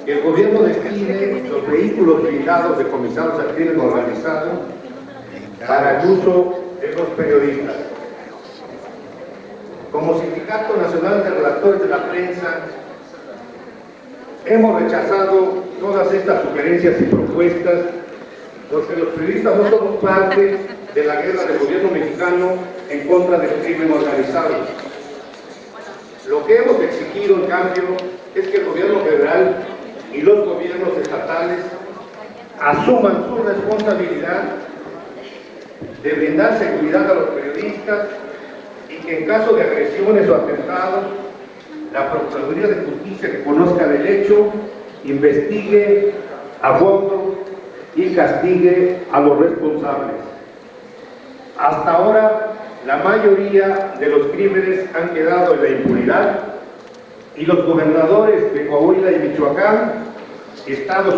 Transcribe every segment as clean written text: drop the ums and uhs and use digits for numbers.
que el gobierno destine los vehículos blindados decomisados al crimen organizado para el uso de los periodistas. Como Sindicato Nacional de Redactores de la Prensa, hemos rechazado todas estas sugerencias y propuestas porque los periodistas no somos parte de la guerra del gobierno mexicano en contra del crimen organizado. Lo que hemos exigido, en cambio, es que el gobierno federal y los gobiernos estatales asuman su responsabilidad de brindar seguridad a los periodistas y que en caso de agresiones o atentados, la Procuraduría de Justicia que conozca del hecho, investigue a fondo y castigue a los responsables. Hasta ahora, la mayoría de los crímenes han quedado en la impunidad y los gobernadores de Coahuila y Michoacán, estados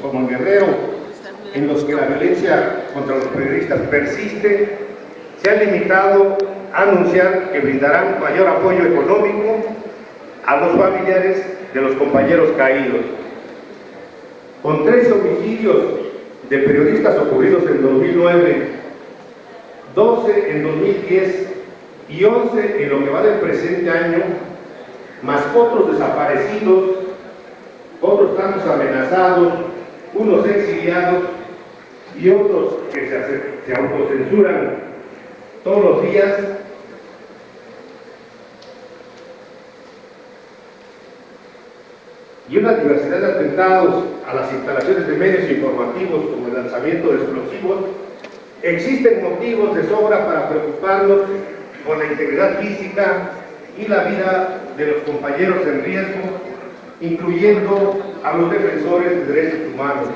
como en Guerrero, en los que la violencia contra los periodistas persiste, se han limitado a anunciar que brindarán mayor apoyo económico a los familiares de los compañeros caídos. Con 3 homicidios de periodistas ocurridos en 2009, 12 en 2010 y 11 en lo que va del presente año, más otros desaparecidos, otros tantos amenazados, unos exiliados y otros que se autocensuran todos los días, y una diversidad de atentados a las instalaciones de medios informativos como el lanzamiento de explosivos, existen motivos de sobra para preocuparnos por la integridad física y la vida de los compañeros en riesgo, incluyendo a los defensores de derechos humanos.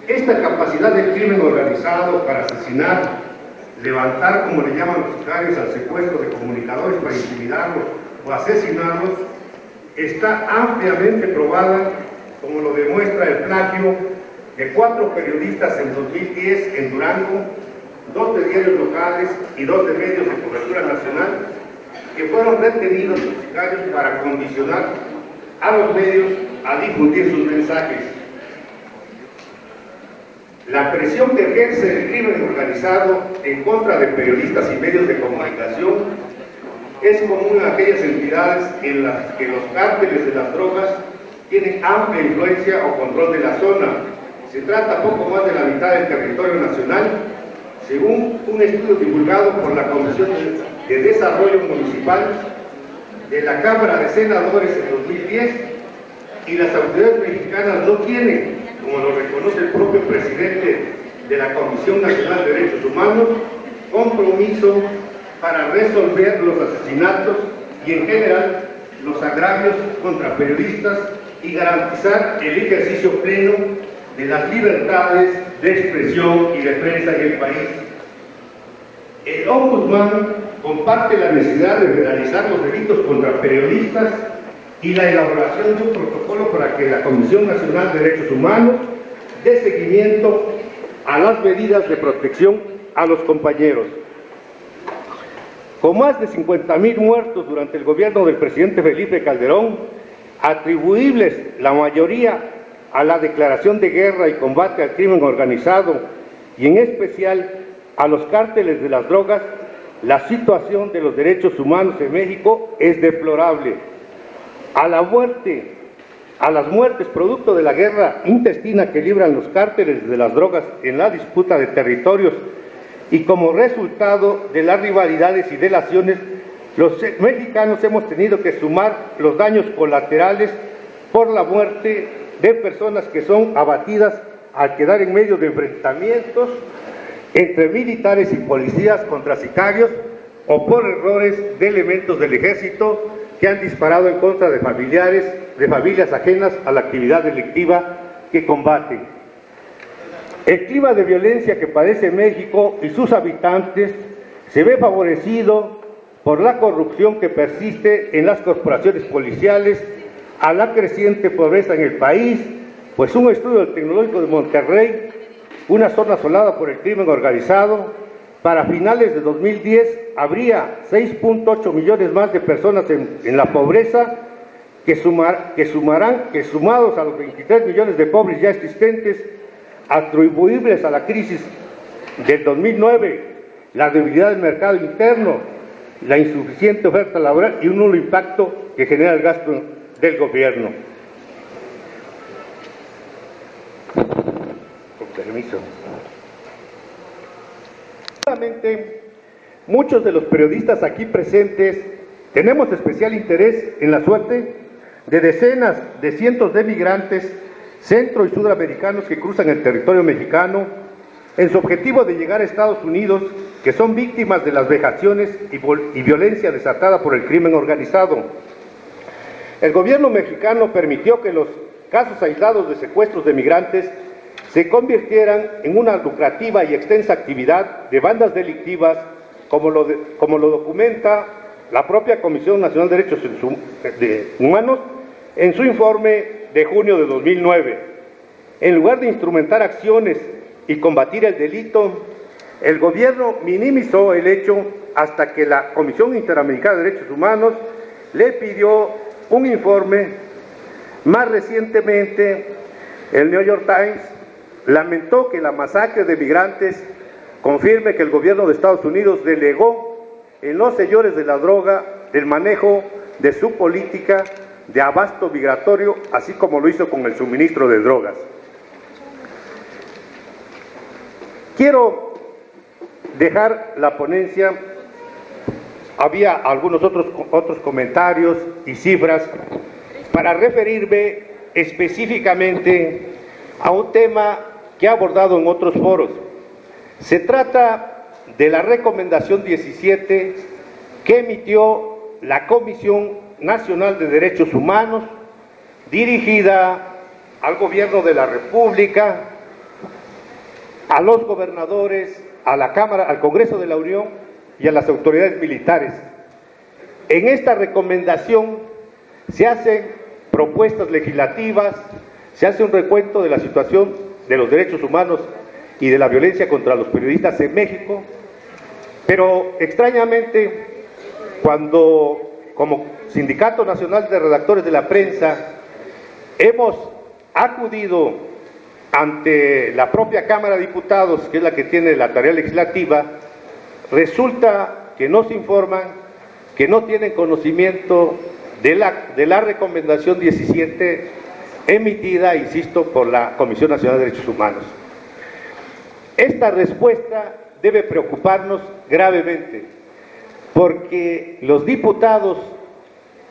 Esta capacidad del crimen organizado para asesinar, levantar, como le llaman los sicarios, al secuestro de comunicadores para intimidarlos o asesinarlos, está ampliamente probada, como lo demuestra el plagio de 4 periodistas en 2010 en Durango, 2 de diarios locales y 2 de medios de cobertura nacional, que fueron retenidos por sicarios para condicionar a los medios a difundir sus mensajes. La presión que ejerce el crimen organizado en contra de periodistas y medios de comunicación es común a aquellas entidades en las que los cárteles de las drogas tienen amplia influencia o control de la zona. Se trata poco más de la mitad del territorio nacional, según un estudio divulgado por la Comisión de Desarrollo Municipal de la Cámara de Senadores en 2010, y las autoridades mexicanas no tienen, como lo reconoce el propio presidente de la Comisión Nacional de Derechos Humanos, compromiso para resolver los asesinatos y en general los agravios contra periodistas y garantizar el ejercicio pleno de las libertades de expresión y de prensa en el país. El Ombudsman comparte la necesidad de realizar los delitos contra periodistas y la elaboración de un protocolo para que la Comisión Nacional de Derechos Humanos dé seguimiento a las medidas de protección a los compañeros. Con más de 50,000 muertos durante el gobierno del presidente Felipe Calderón, atribuibles la mayoría a la declaración de guerra y combate al crimen organizado, y en especial a los cárteles de las drogas, la situación de los derechos humanos en México es deplorable. A las muertes producto de la guerra intestina que libran los cárteles de las drogas en la disputa de territorios y como resultado de las rivalidades y delaciones, los mexicanos hemos tenido que sumar los daños colaterales por la muerte de personas que son abatidas al quedar en medio de enfrentamientos entre militares y policías contra sicarios o por errores de elementos del ejército que han disparado en contra de familias ajenas a la actividad delictiva que combaten. El clima de violencia que padece México y sus habitantes se ve favorecido por la corrupción que persiste en las corporaciones policiales, a la creciente pobreza en el país, pues un estudio del Tecnológico de Monterrey, una zona asolada por el crimen organizado, para finales de 2010 habría 6.8 millones más de personas en la pobreza que sumados a los 23 millones de pobres ya existentes, atribuibles a la crisis del 2009, la debilidad del mercado interno, la insuficiente oferta laboral y un nulo impacto que genera el gasto del gobierno. Con permiso. Muchos de los periodistas aquí presentes tenemos especial interés en la suerte de decenas de cientos de migrantes centro y sudamericanos que cruzan el territorio mexicano en su objetivo de llegar a Estados Unidos, que son víctimas de las vejaciones y violencia desatada por el crimen organizado. El gobierno mexicano permitió que los casos aislados de secuestros de migrantes se convirtieran en una lucrativa y extensa actividad de bandas delictivas, como lo documenta la propia Comisión Nacional de Derechos Humanos en su informe de junio de 2009. En lugar de instrumentar acciones y combatir el delito, el gobierno minimizó el hecho hasta que la Comisión Interamericana de Derechos Humanos le pidió un informe. Más recientemente, el New York Times lamentó que la masacre de migrantes confirme que el gobierno de Estados Unidos delegó en los señores de la droga el manejo de su política de abasto migratorio, así como lo hizo con el suministro de drogas. Quiero dejar la ponencia, había algunos otros comentarios y cifras para referirme específicamente a un tema que he abordado en otros foros. Se trata de la recomendación 17 que emitió la Comisión Nacional de Derechos Humanos, dirigida al Gobierno de la República, a los gobernadores, a la Cámara, al Congreso de la Unión y a las autoridades militares. En esta recomendación se hacen propuestas legislativas, se hace un recuento de la situación de los derechos humanos y de la violencia contra los periodistas en México, pero extrañamente, cuando como Sindicato Nacional de Redactores de la Prensa hemos acudido ante la propia Cámara de Diputados, que es la que tiene la tarea legislativa, resulta que nos informan que no tienen conocimiento de la recomendación 17 emitida, insisto, por la Comisión Nacional de Derechos Humanos. Esta respuesta debe preocuparnos gravemente, porque los diputados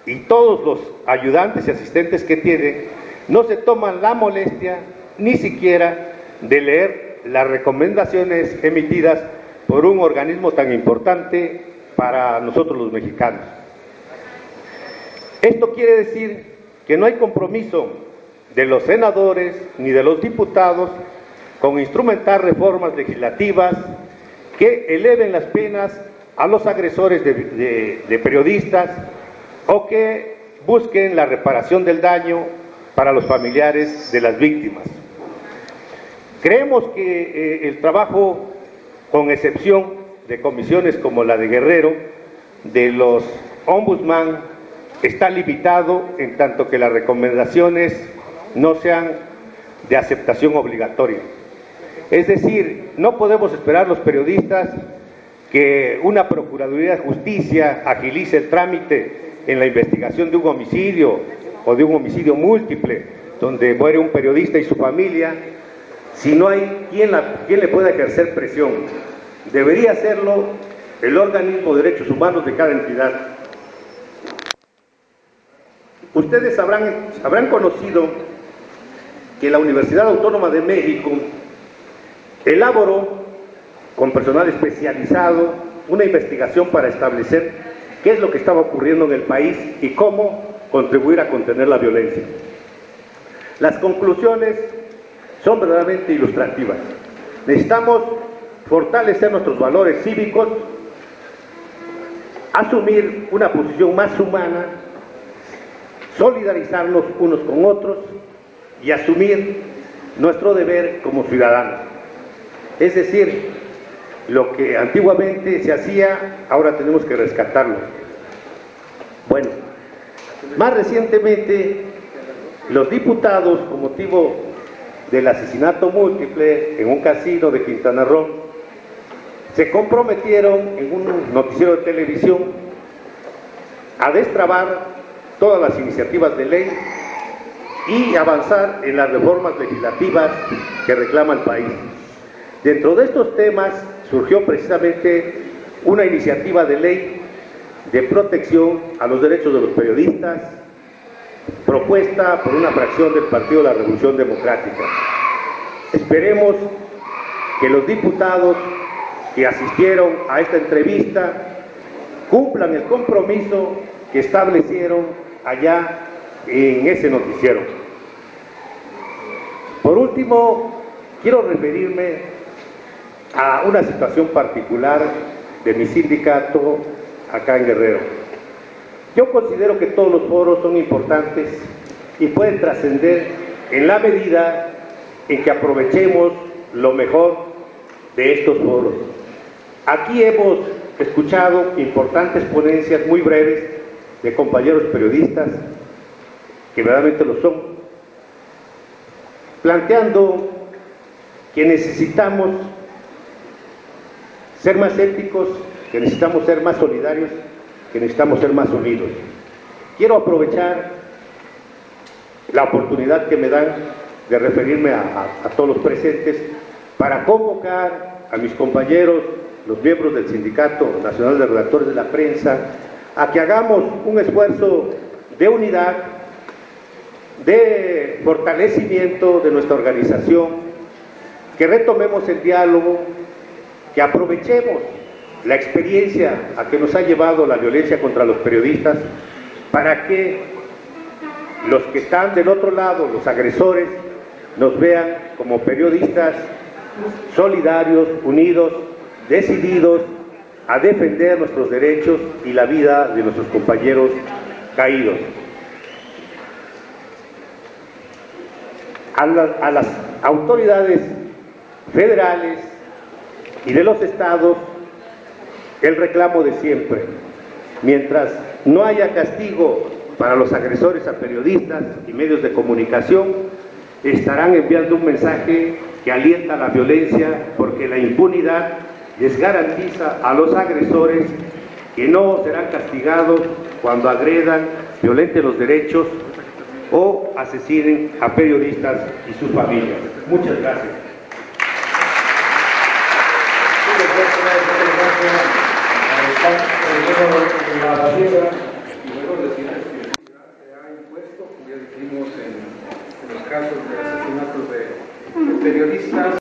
y todos los ayudantes y asistentes que tienen no se toman la molestia ni siquiera de leer las recomendaciones emitidas por un organismo tan importante para nosotros los mexicanos. Esto quiere decir que no hay compromiso de los senadores ni de los diputados con instrumentar reformas legislativas que eleven las penas a los agresores de periodistas o que busquen la reparación del daño para los familiares de las víctimas. Creemos que el trabajo, con excepción de comisiones como la de Guerrero, de los ombudsman, está limitado en tanto que las recomendaciones no sean de aceptación obligatoria. Es decir, no podemos esperar los periodistas que una Procuraduría de Justicia agilice el trámite en la investigación de un homicidio o de un homicidio múltiple, donde muere un periodista y su familia, si no hay quien le pueda ejercer presión. Debería hacerlo el organismo de derechos humanos de cada entidad. Ustedes habrán conocido que la Universidad Autónoma de México elaboró con personal especializado una investigación para establecer qué es lo que estaba ocurriendo en el país y cómo contribuir a contener la violencia. Las conclusiones son verdaderamente ilustrativas. Necesitamos fortalecer nuestros valores cívicos, asumir una posición más humana, solidarizarnos unos con otros y asumir nuestro deber como ciudadanos. Es decir, lo que antiguamente se hacía, ahora tenemos que rescatarlo. Bueno, Más recientemente, los diputados, con motivo del asesinato múltiple en un casino de Quintana Roo, se comprometieron en un noticiero de televisión a destrabar todas las iniciativas de ley y avanzar en las reformas legislativas que reclama el país. Dentro de estos temas surgió precisamente una iniciativa de ley de protección a los derechos de los periodistas, propuesta por una fracción del Partido de la Revolución Democrática. Esperemos que los diputados que asistieron a esta entrevista cumplan el compromiso que establecieron allá en ese noticiero. Por último, quiero referirme a una situación particular de mi sindicato acá en Guerrero. Yo considero que todos los foros son importantes y pueden trascender en la medida en que aprovechemos lo mejor de estos foros. Aquí hemos escuchado importantes ponencias muy breves de compañeros periodistas, que verdaderamente lo son, planteando que necesitamos ser más éticos, que necesitamos ser más solidarios, que necesitamos ser más unidos. Quiero aprovechar la oportunidad que me dan de referirme a todos los presentes para convocar a mis compañeros, los miembros del Sindicato Nacional de Redactores de la Prensa, a que hagamos un esfuerzo de unidad, de fortalecimiento de nuestra organización, que retomemos el diálogo, que aprovechemos la experiencia a que nos ha llevado la violencia contra los periodistas, para que los que están del otro lado, los agresores, nos vean como periodistas solidarios, unidos, decididos a defender nuestros derechos y la vida de nuestros compañeros caídos. A las autoridades federales y de los estados, el reclamo de siempre: mientras no haya castigo para los agresores a periodistas y medios de comunicación, estarán enviando un mensaje que alienta la violencia, porque la impunidad les garantiza a los agresores que no serán castigados cuando agredan, violenten los derechos o asesinen a periodistas y sus familias. Muchas gracias. Se ha impuesto, como ya dijimos, en los casos de asesinatos de periodistas.